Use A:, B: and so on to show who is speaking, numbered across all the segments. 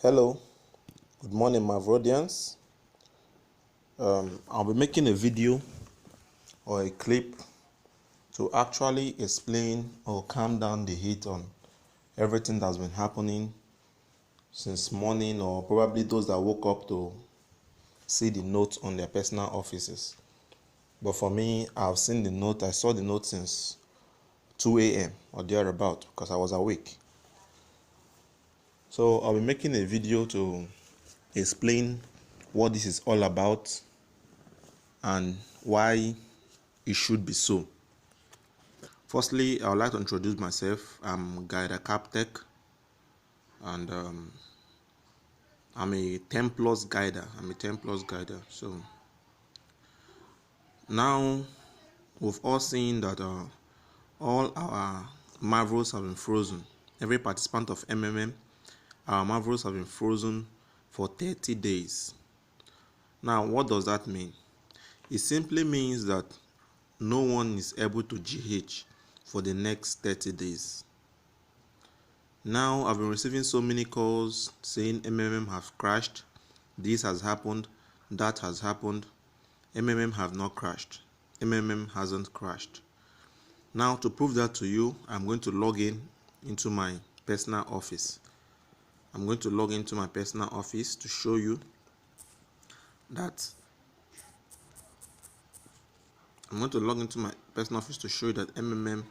A: Hello, good morning, Mavrodians. I'll be making a video or a clip to actually explain or calm down the heat on everything that's been happening since morning, or probably those that woke up to see the note on their personal offices. But for me, I've seen the note. I saw the note since 2 a.m. or thereabout because I was awake. So I'll be making a video to explain what this is all about and why it should be so. Firstly, I would like to introduce myself. I'm Guider Captech, and I'm a 10 plus guider. So now we've all seen that all our marvels have been frozen. Every participant of MMM, our marvels have been frozen for 30 days. Now, what does that mean? It simply means that no one is able to GH for the next 30 days. Now, I've been receiving so many calls saying MMM have crashed, this has happened, that has happened. MMM have not crashed. MMM hasn't crashed. Now, to prove that to you, I'm going to log into my personal office. I'm going to log into my personal office to show you that MMM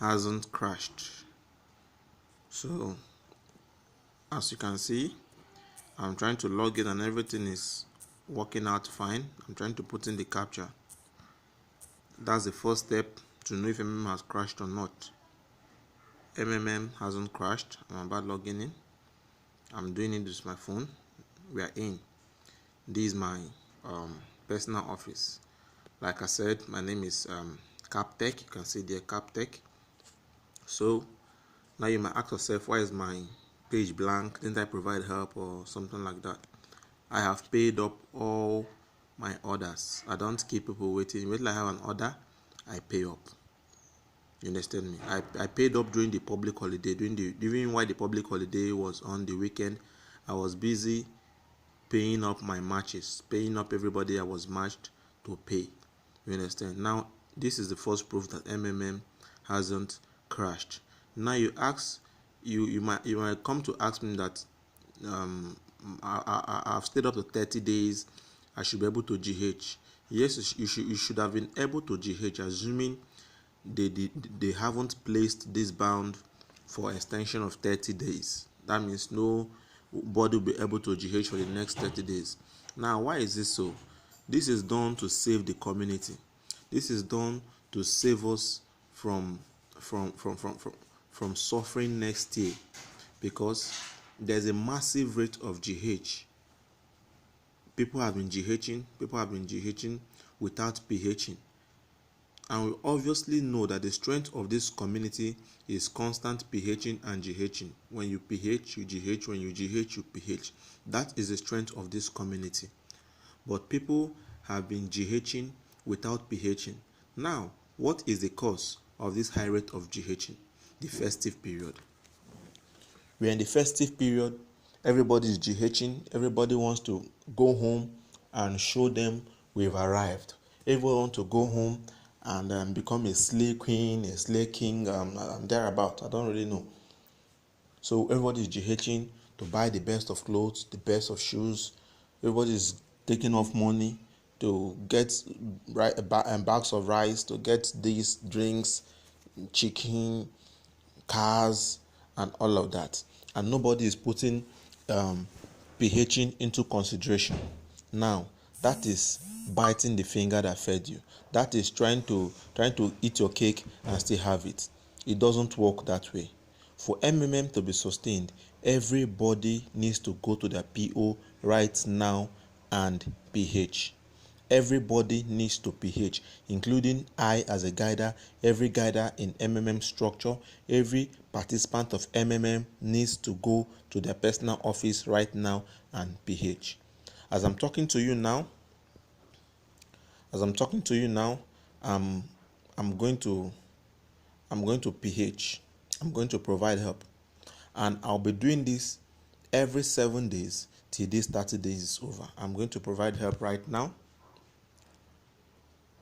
A: hasn't crashed. So, as you can see, I'm trying to log in and everything is working out fine. I'm trying to put in the captcha. That's the first step to know if MMM has crashed or not. MMM hasn't crashed. I'm about logging in. I'm doing it with my phone. We are in. This is my personal office. Like I said, my name is Captech. You can see there Captech. So now you might ask yourself, why is my page blank? Didn't I provide help or something like that? I have paid up all my orders. I don't keep people waiting. When I have an order, I pay up. You understand me? I paid up during the public holiday. During while the public holiday was on the weekend, I was busy paying up my matches, paying up everybody I was matched to pay. You understand? Now, this is the first proof that MMM hasn't crashed. Now you might come to ask me that I've stayed up to 30 days. I should be able to GH. Yes, you should have been able to GH, assuming they haven't placed this bound for extension of 30 days. That means nobody will be able to GH for the next 30 days. Now, why is this so? This is done to save the community. This is done to save us from suffering next year, because there's a massive rate of GH. People have been GHing without PHing. And we obviously know that the strength of this community is constant PHing and GHing. When you PH, you GH. When you GH, you PH. That is the strength of this community. But people have been GHing without PHing. Now, what is the cause of this high rate of GHing? The festive period. We're in the festive period. Everybody is GHing. Everybody wants to go home and show them we've arrived. Everyone wants to go home and become a slay queen, a slay king, thereabout. I don't really know. So everybody is GHing to buy the best of clothes, the best of shoes. Everybody is taking off money to get bags of rice, to get these drinks, chicken, cars, and all of that. And nobody is putting PHing into consideration. Now, that is biting the finger that fed you. That is trying to eat your cake and still have it. It doesn't work that way. For MMM to be sustained, everybody needs to go to their PO right now and PH. Everybody needs to PH, including I as a guider. Every guider in MMM structure, every participant of MMM needs to go to their personal office right now and PH. As I'm talking to you now, I'm going to PH. I'm going to provide help, and I'll be doing this every 7 days till this 30 days is over. I'm going to provide help right now.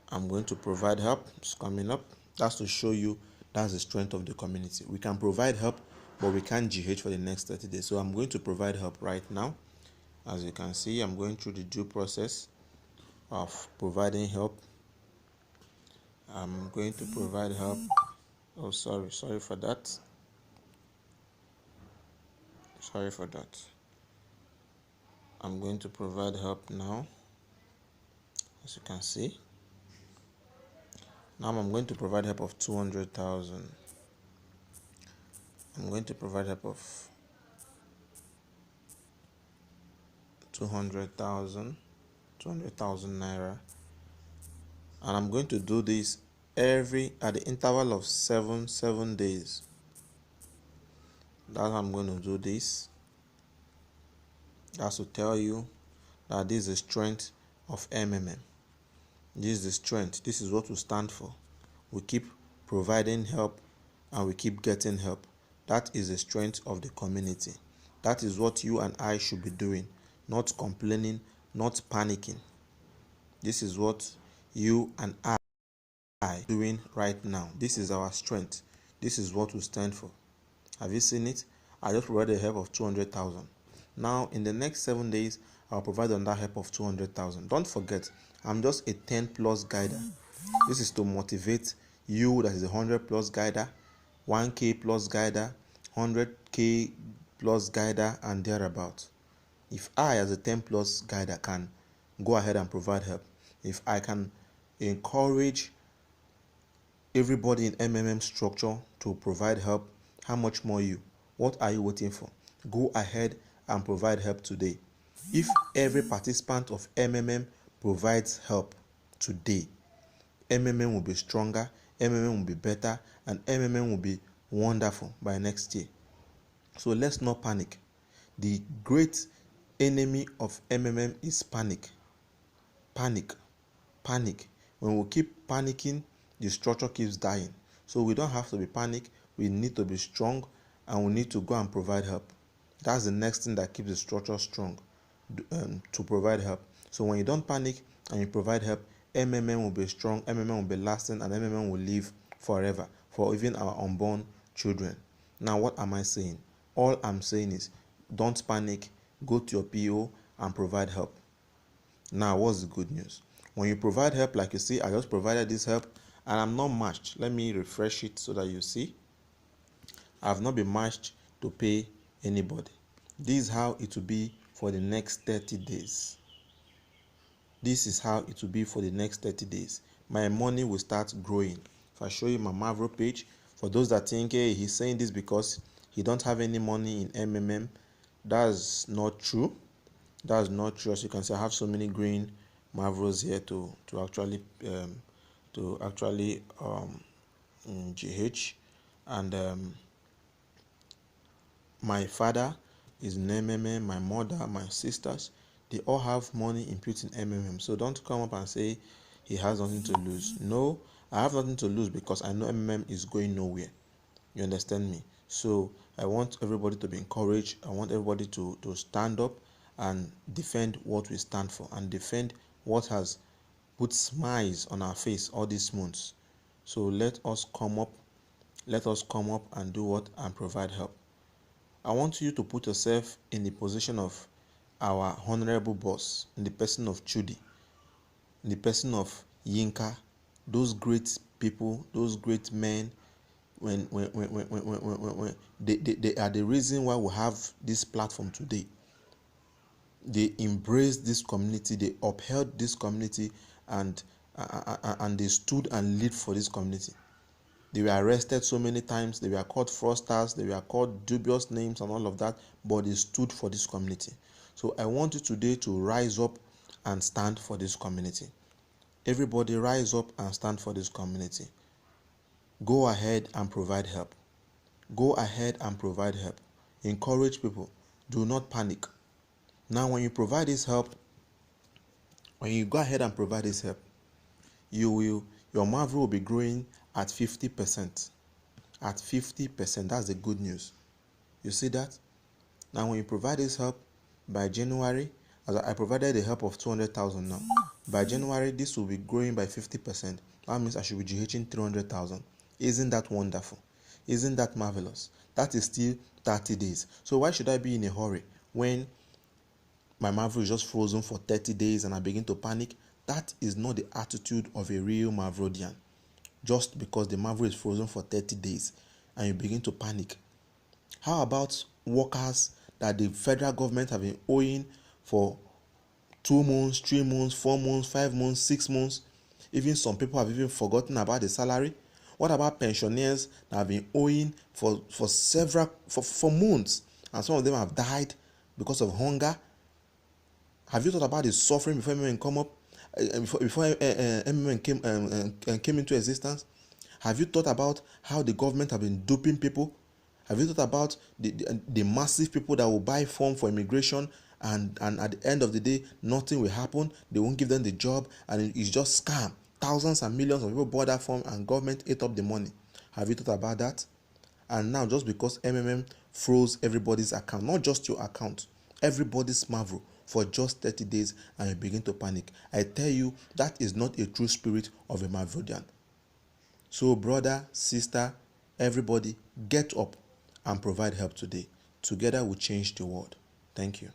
A: I'm going to provide help. It's coming up. That's to show you that's the strength of the community. We can provide help, but we can't GH for the next 30 days. So I'm going to provide help right now. As you can see, I'm going through the due process of providing help. I'm going to provide help. Oh, sorry for that. Sorry for that. I'm going to provide help now. As you can see. Now I'm going to provide help of 200,000. I'm going to provide help of 200,000 naira, and I'm going to do this at the interval of seven days. That's how I'm going to do this. That's to tell you that this is the strength of MMM. This is the strength. This is what we stand for. We keep providing help and we keep getting help. That is the strength of the community. That is what you and I should be doing, not complaining, not panicking. This is what you and I are doing right now. This is our strength. This is what we stand for. Have you seen it? I just provided help of 200,000. Now, in the next 7 days, I'll provide another help of 200,000. Don't forget, I'm just a 10 plus guider. This is to motivate you that is a 100 plus guider, 1K plus guider, 100K plus guider, and thereabout. If I, as a 10 plus guider, can go ahead and provide help, if I can encourage everybody in MMM structure to provide help, how much more you? What are you waiting for? Go ahead and provide help today. If every participant of MMM provides help today, MMM will be stronger, MMM will be better, and MMM will be wonderful by next year. So let's not panic. The great enemy of MMM is panic. Panic. When we keep panicking, the structure keeps dying. So we don't have to be panic. We need to be strong, and we need to go and provide help. That's the next thing that keeps the structure strong, to provide help. So when you don't panic and you provide help, MMM will be strong, MMM will be lasting, and MMM will live forever for even our unborn children. Now, what am I saying? All I'm saying is, don't panic. Go to your PO and provide help. Now, what's the good news? When you provide help, like you see, I just provided this help, and I'm not matched. Let me refresh it so that you see. I've not been matched to pay anybody. This is how it will be for the next 30 days. This is how it will be for the next 30 days. My money will start growing. If I show you my Mavro page, for those that think, hey, he's saying this because he don't have any money in MMM, that's not true. That's not true. As you can see, I have so many green Mavros here to actually GH, and my father is in MMM, my mother, my sisters, they all have money input in MMM. So don't come up and say he has nothing to lose. No, I have nothing to lose because I know MMM is going nowhere. You understand me? So I want everybody to be encouraged. I want everybody to stand up and defend what we stand for and defend what has put smiles on our face all these months. So let us come up and do what? And provide help. I want you to put yourself in the position of our honorable boss, in the person of Chudi, in the person of Yinka, those great people, those great men. When they are the reason why we have this platform today. They embraced this community, they upheld this community, and they stood and lead for this community. They were arrested so many times, they were called fraudsters, they were called dubious names and all of that, but they stood for this community. So I want you today to rise up and stand for this community. Everybody rise up and stand for this community. Go ahead and provide help. Go ahead and provide help. Encourage people. Do not panic. Now, when you provide this help, when you go ahead and provide this help, your Mavro will be growing at 50%. At 50%, that's the good news. You see that? Now, when you provide this help by January, as I provided a help of 200,000 now, by January this will be growing by 50%. That means I should be GHing 300,000. Isn't that wonderful? Isn't that marvelous? That is still 30 days. So why should I be in a hurry when my Mavro is just frozen for 30 days and I begin to panic? That is not the attitude of a real Mavrodian. Just because the Mavro is frozen for 30 days and you begin to panic. How about workers that the federal government have been owing for 2 months, 3 months, 4 months, 5 months, 6 months? Even some people have even forgotten about the salary. What about pensioners that have been owing for months, and some of them have died because of hunger? Have you thought about the suffering before MMN come up? Before MMN came into existence? Have you thought about how the government have been duping people? Have you thought about the massive people that will buy form for immigration, and at the end of the day, nothing will happen? They won't give them the job, and it's just scam. Thousands and millions of people bought that form, and government ate up the money. Have you thought about that? And now, just because MMM froze everybody's account, not just your account, everybody's Mavro for just 30 days, and you begin to panic, I tell you, that is not a true spirit of a Mavrodian. So, brother, sister, everybody, get up and provide help today. Together we change the world. Thank you.